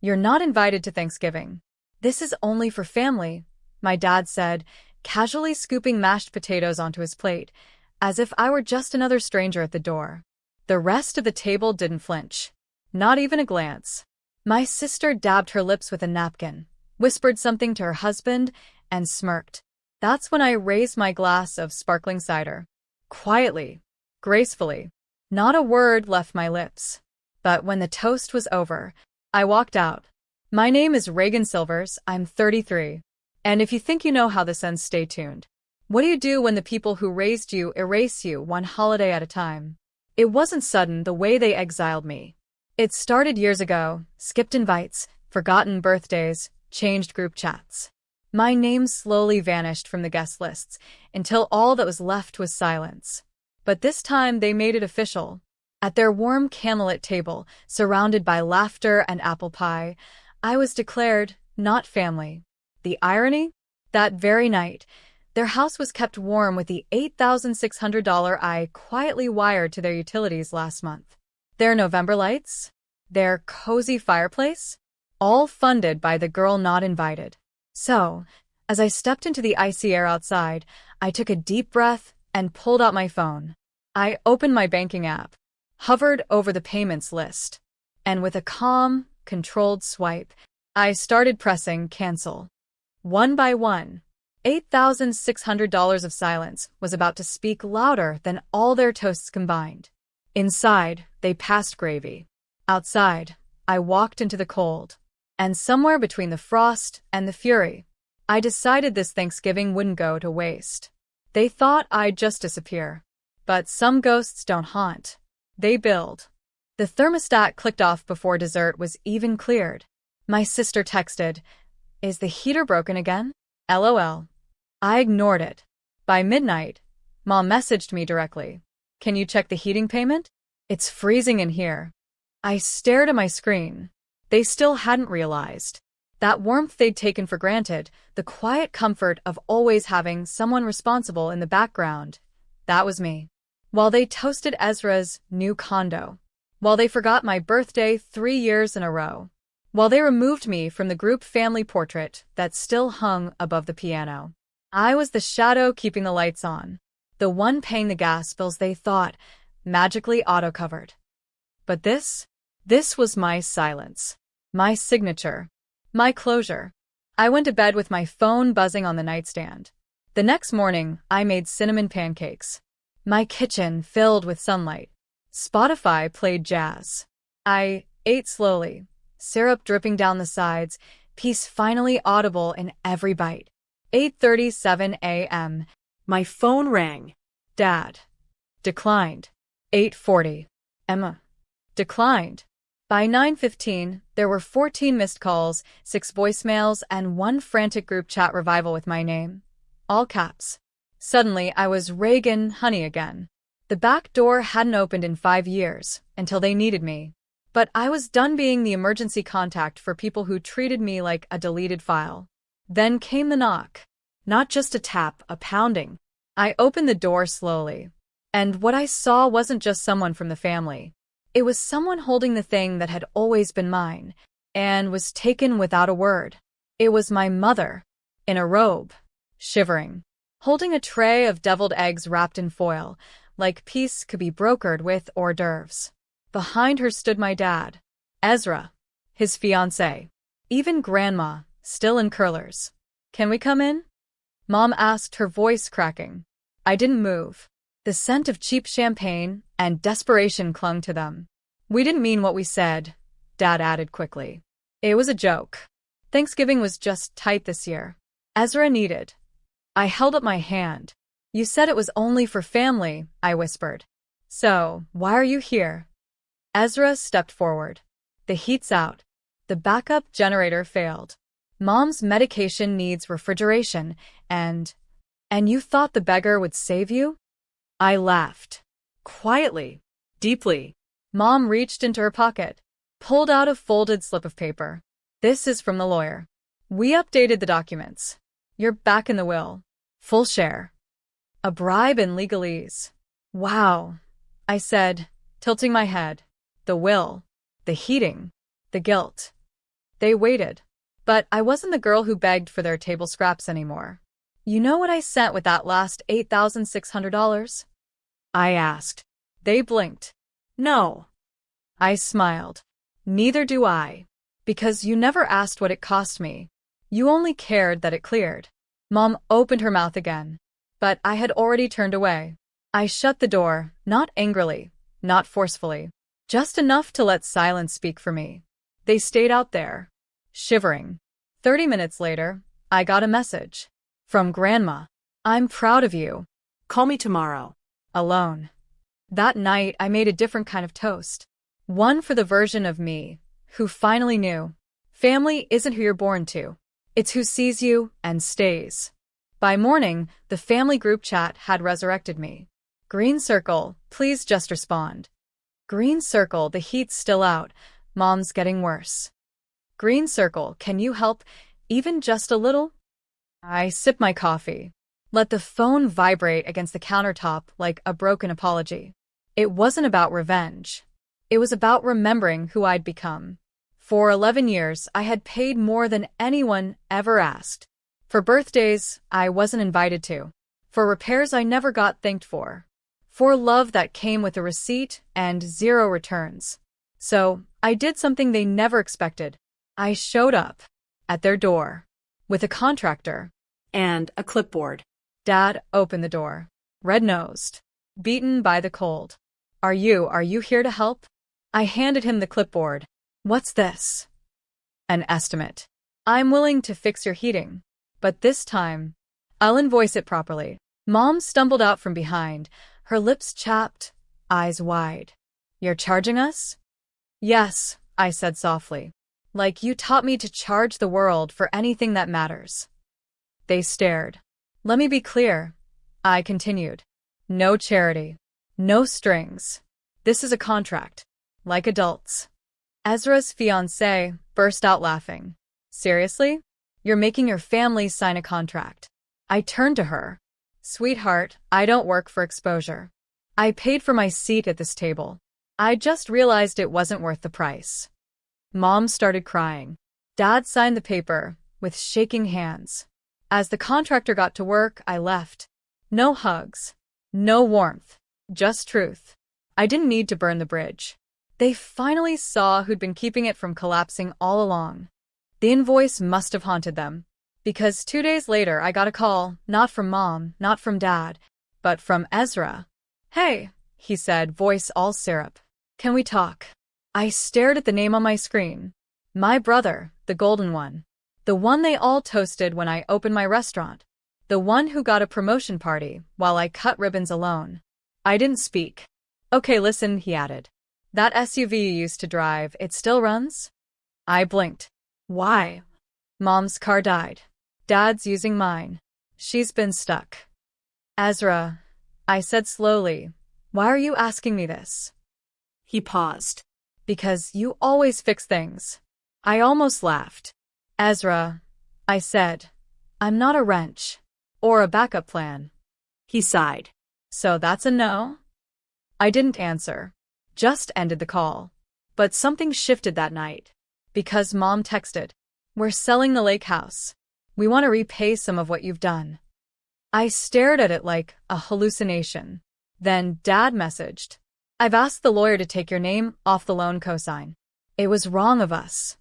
"You're not invited to Thanksgiving. This is only for family," my dad said, casually scooping mashed potatoes onto his plate, as if I were just another stranger at the door. The rest of the table didn't flinch. Not even a glance. My sister dabbed her lips with a napkin, whispered something to her husband, and smirked. That's when I raised my glass of sparkling cider. Quietly, gracefully. Not a word left my lips. But when the toast was over, I walked out. "My name is Reagan Silvers, I'm 33. And if you think you know how this ends, stay tuned. What do you do when the people who raised you erase you one holiday at a time?" It wasn't sudden the way they exiled me. It started years ago, skipped invites, forgotten birthdays, changed group chats. My name slowly vanished from the guest lists until all that was left was silence. But this time they made it official. At their warm candlelit table, surrounded by laughter and apple pie, I was declared not family. The irony? That very night, their house was kept warm with the $8,600 I quietly wired to their utilities last month. Their November lights? Their cozy fireplace? All funded by the girl not invited. So, as I stepped into the icy air outside, I took a deep breath and pulled out my phone. I opened my banking app, hovered over the payments list, and with a calm, controlled swipe, I started pressing cancel. One by one, $8,600 of silence was about to speak louder than all their toasts combined. Inside, they passed gravy. Outside, I walked into the cold. And somewhere between the frost and the fury, I decided this Thanksgiving wouldn't go to waste. They thought I'd just disappear. But some ghosts don't haunt. They build. The thermostat clicked off before dessert was even cleared. My sister texted, "Is the heater broken again?" LOL. I ignored it. By midnight, Mom messaged me directly. "Can you check the heating payment? It's freezing in here." I stared at my screen. They still hadn't realized. That warmth they'd taken for granted, the quiet comfort of always having someone responsible in the background, that was me. While they toasted Ezra's new condo. While they forgot my birthday 3 years in a row. While they removed me from the group family portrait that still hung above the piano. I was the shadow keeping the lights on. The one paying the gas bills they thought magically auto-covered. But this was my silence. My signature. My closure. I went to bed with my phone buzzing on the nightstand. The next morning, I made cinnamon pancakes. My kitchen filled with sunlight. Spotify played jazz. I ate slowly, syrup dripping down the sides, peace finally audible in every bite. 8:37 a.m. My phone rang. Dad. Declined. 8:40. Emma. Declined. By 9:15, there were 14 missed calls, 6 voicemails, and 1 frantic group chat revival with my name. All caps. Suddenly, I was Reagan Honey again. The back door hadn't opened in 5 years, until they needed me. But I was done being the emergency contact for people who treated me like a deleted file. Then came the knock. Not just a tap, a pounding. I opened the door slowly. And what I saw wasn't just someone from the family. It was someone holding the thing that had always been mine, and was taken without a word. It was my mother, in a robe, shivering, holding a tray of deviled eggs wrapped in foil, like peace could be brokered with hors d'oeuvres. Behind her stood my dad, Ezra, his fiancé, even Grandma, still in curlers. "Can we come in?" Mom asked, her voice cracking. I didn't move. The scent of cheap champagne and desperation clung to them. "We didn't mean what we said," Dad added quickly. "It was a joke. Thanksgiving was just tight this year." Ezra needed. I held up my hand. "You said it was only for family," I whispered. "So, why are you here?" Ezra stepped forward. "The heat's out. The backup generator failed. Mom's medication needs refrigeration, and you thought the beggar would save you?" I laughed. Quietly. Deeply. Mom reached into her pocket, pulled out a folded slip of paper. "This is from the lawyer. We updated the documents. You're back in the will. Full share. A bribe in legalese." "Wow," I said, tilting my head. The will. The heating. The guilt. They waited. But I wasn't the girl who begged for their table scraps anymore. You know what I sent with that last $8,600? I asked. They blinked. No. I smiled. Neither do I. Because you never asked what it cost me. You only cared that it cleared. Mom opened her mouth again. But I had already turned away. I shut the door, not angrily, not forcefully. Just enough to let silence speak for me. They stayed out there, shivering. 30 minutes later, I got a message. From Grandma. I'm proud of you. Call me tomorrow. Alone. That night, I made a different kind of toast. One for the version of me who finally knew. Family isn't who you're born to. It's who sees you and stays. By morning, the family group chat had resurrected me. Green circle, please just respond. Green circle, the heat's still out. Mom's getting worse. Green circle, can you help, even just a little? I sip my coffee. Let the phone vibrate against the countertop like a broken apology. It wasn't about revenge. It was about remembering who I'd become. For 11 years, I had paid more than anyone ever asked. For birthdays, I wasn't invited to. For repairs I never got thanked for. For love that came with a receipt and 0 returns. So, I did something they never expected. I showed up at their door with a contractor And a clipboard. Dad opened the door, red-nosed, beaten by the cold. Are you here to help? I handed him the clipboard. What's this? An estimate. I'm willing to fix your heating. But this time, I'll invoice it properly. Mom stumbled out from behind, her lips chapped, eyes wide. You're charging us? Yes, I said softly. Like you taught me to charge the world for anything that matters. They stared. Let me be clear, I continued. No charity. No strings. This is a contract. Like adults. Ezra's fiancé burst out laughing. Seriously? You're making your family sign a contract. I turned to her. Sweetheart, I don't work for exposure. I paid for my seat at this table. I just realized it wasn't worth the price. Mom started crying. Dad signed the paper, with shaking hands. As the contractor got to work, I left. No hugs. No warmth. Just truth. I didn't need to burn the bridge. They finally saw who'd been keeping it from collapsing all along. The invoice must have haunted them. Because 2 days later I got a call, not from Mom, not from Dad, but from Ezra. Hey, he said, voice all syrup. Can we talk? I stared at the name on my screen. My brother, the golden one. The one they all toasted when I opened my restaurant. The one who got a promotion party while I cut ribbons alone. I didn't speak. Okay, listen, he added. That SUV you used to drive, it still runs? I blinked. Why? Mom's car died. Dad's using mine. She's been stuck. Ezra, I said slowly, why are you asking me this? He paused. Because you always fix things. I almost laughed. Ezra, I said, I'm not a wrench. Or a backup plan. He sighed. So that's a no? I didn't answer. Just ended the call. But something shifted that night. Because Mom texted, we're selling the lake house. We want to repay some of what you've done. I stared at it like a hallucination. Then Dad messaged, I've asked the lawyer to take your name off the loan cosign. It was wrong of us.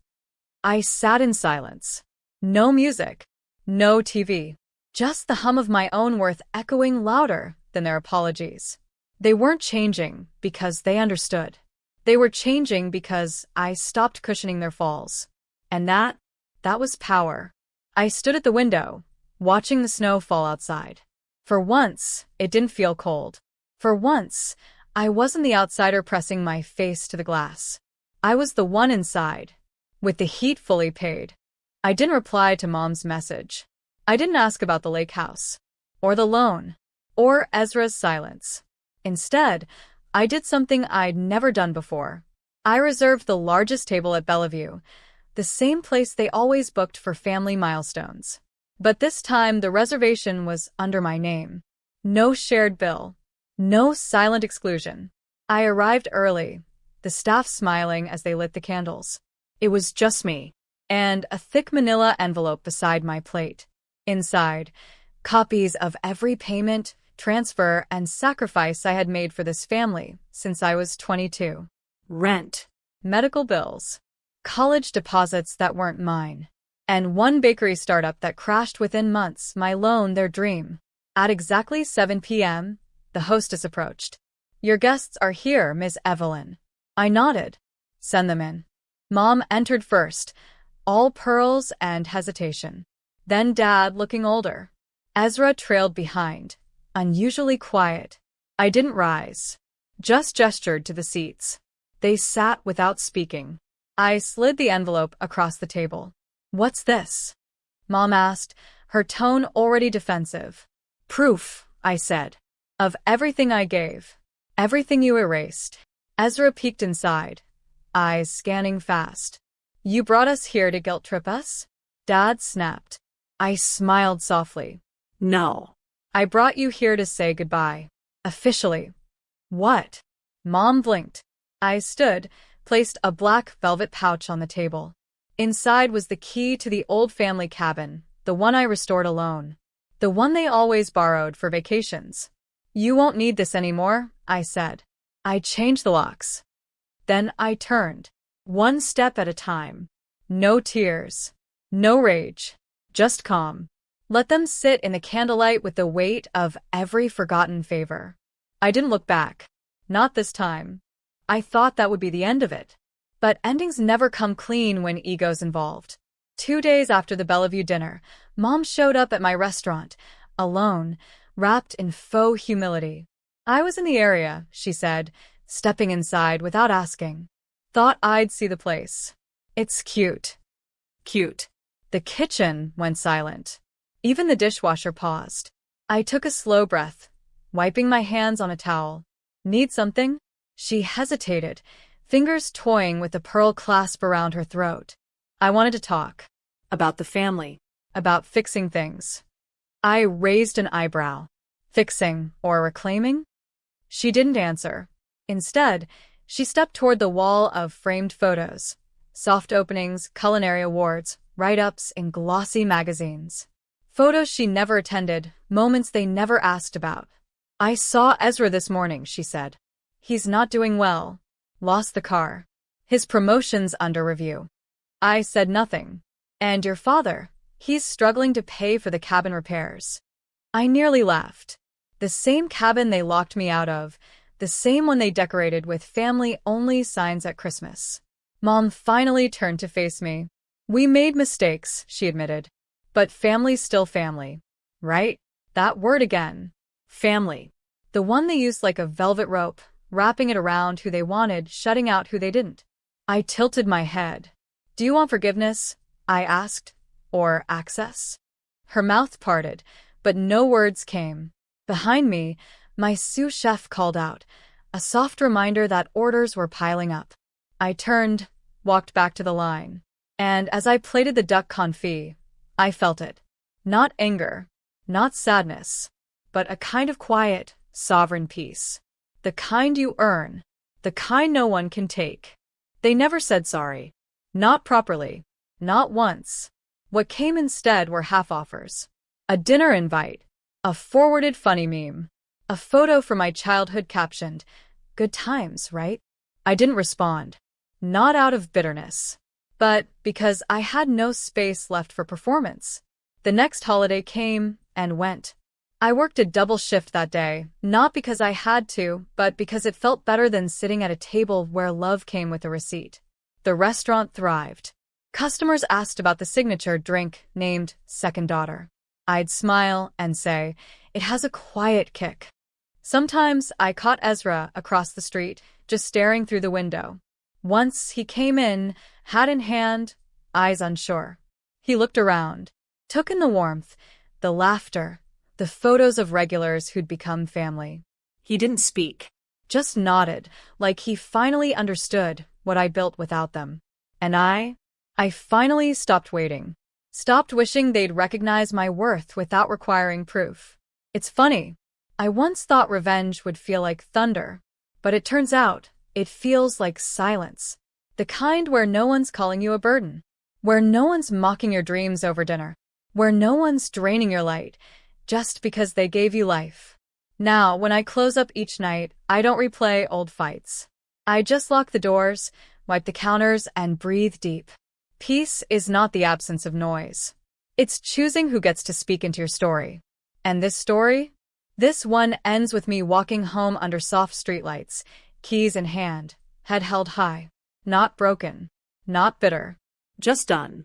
I sat in silence. No music. No TV. Just the hum of my own worth echoing louder than their apologies. They weren't changing because they understood. They were changing because I stopped cushioning their falls. And that was power. I stood at the window, watching the snow fall outside. For once, it didn't feel cold. For once, I wasn't the outsider pressing my face to the glass. I was the one inside, with the heat fully paid. I didn't reply to Mom's message. I didn't ask about the lake house, or the loan, or Ezra's silence. Instead, I did something I'd never done before. I reserved the largest table at Bellevue, the same place they always booked for family milestones. But this time, the reservation was under my name. No shared bill. No silent exclusion. I arrived early, the staff smiling as they lit the candles. It was just me. and a thick manila envelope beside my plate. Inside, copies of every payment, transfer, and sacrifice I had made for this family since I was 22. Rent. Medical bills, college deposits that weren't mine, and one bakery startup that crashed within months, my loan, their dream. At exactly 7 p.m., the hostess approached. "Your guests are here, Ms. Evelyn." I nodded. "Send them in." Mom entered first, all pearls and hesitation. Then Dad, looking older. Ezra trailed behind, unusually quiet. I didn't rise, just gestured to the seats. They sat without speaking. I slid the envelope across the table. "What's this?" Mom asked, her tone already defensive. "Proof," I said, "of everything I gave. Everything you erased." Ezra peeked inside, eyes scanning fast. "You brought us here to guilt-trip us?" Dad snapped. I smiled softly. No. "I brought you here to say goodbye. Officially." "What?" Mom blinked. I stood, placed a black velvet pouch on the table. Inside was the key to the old family cabin, the one I restored alone. The one they always borrowed for vacations. "You won't need this anymore," I said. I changed the locks. Then I turned, one step at a time. No tears, no rage, just calm. Let them sit in the candlelight with the weight of every forgotten favor. I didn't look back. Not this time. I thought that would be the end of it. But endings never come clean when ego's involved. 2 days after the Bellevue dinner, Mom showed up at my restaurant, alone, wrapped in faux humility. "I was in the area," she said, stepping inside without asking. "Thought I'd see the place. It's cute." Cute. The kitchen went silent. Even the dishwasher paused. I took a slow breath, wiping my hands on a towel. "Need something?" She hesitated, fingers toying with the pearl clasp around her throat. I wanted to talk. About the family. About fixing things. I raised an eyebrow. Fixing or reclaiming? She didn't answer. Instead, she stepped toward the wall of framed photos. Soft openings, culinary awards, write-ups in glossy magazines. Photos she never attended, moments they never asked about. "I saw Ezra this morning," she said. "He's not doing well. Lost the car. His promotion's under review." I said nothing. "And your father? He's struggling to pay for the cabin repairs." I nearly laughed. The same cabin they locked me out of, the same one they decorated with family-only signs at Christmas. Mom finally turned to face me. "We made mistakes," she admitted. "But family's still family. Right?" That word again. Family. The one they used like a velvet rope, wrapping it around who they wanted, shutting out who they didn't. I tilted my head. "Do you want forgiveness?" I asked. "Or access?" Her mouth parted, but no words came. Behind me, my sous chef called out, a soft reminder that orders were piling up. I turned, walked back to the line. And as I plated the duck confit, I felt it. Not anger, not sadness, but a kind of quiet, sovereign peace. The kind you earn, the kind no one can take. They never said sorry. Not properly. Not once. What came instead were half-offers. A dinner invite. A forwarded funny meme. A photo from my childhood captioned, "Good times, right?" I didn't respond. Not out of bitterness, but because I had no space left for performance. The next holiday came and went. I worked a double shift that day, not because I had to, but because it felt better than sitting at a table where love came with a receipt. The restaurant thrived. Customers asked about the signature drink named Second Daughter. I'd smile and say, "It has a quiet kick." Sometimes I caught Ezra across the street, just staring through the window. Once he came in, hat in hand, eyes unsure. He looked around, took in the warmth, the laughter, the photos of regulars who'd become family. He didn't speak. Just nodded, like he finally understood what I built without them. And I finally stopped waiting. Stopped wishing they'd recognize my worth without requiring proof. It's funny. I once thought revenge would feel like thunder, but it turns out it feels like silence. The kind where no one's calling you a burden. where no one's mocking your dreams over dinner, where no one's draining your light just because they gave you life. Now, when I close up each night, I don't replay old fights. I just lock the doors, wipe the counters, and breathe deep. Peace is not the absence of noise. It's choosing who gets to speak into your story. And this story? This one ends with me walking home under soft streetlights, keys in hand, head held high. Not broken. Not bitter. Just done.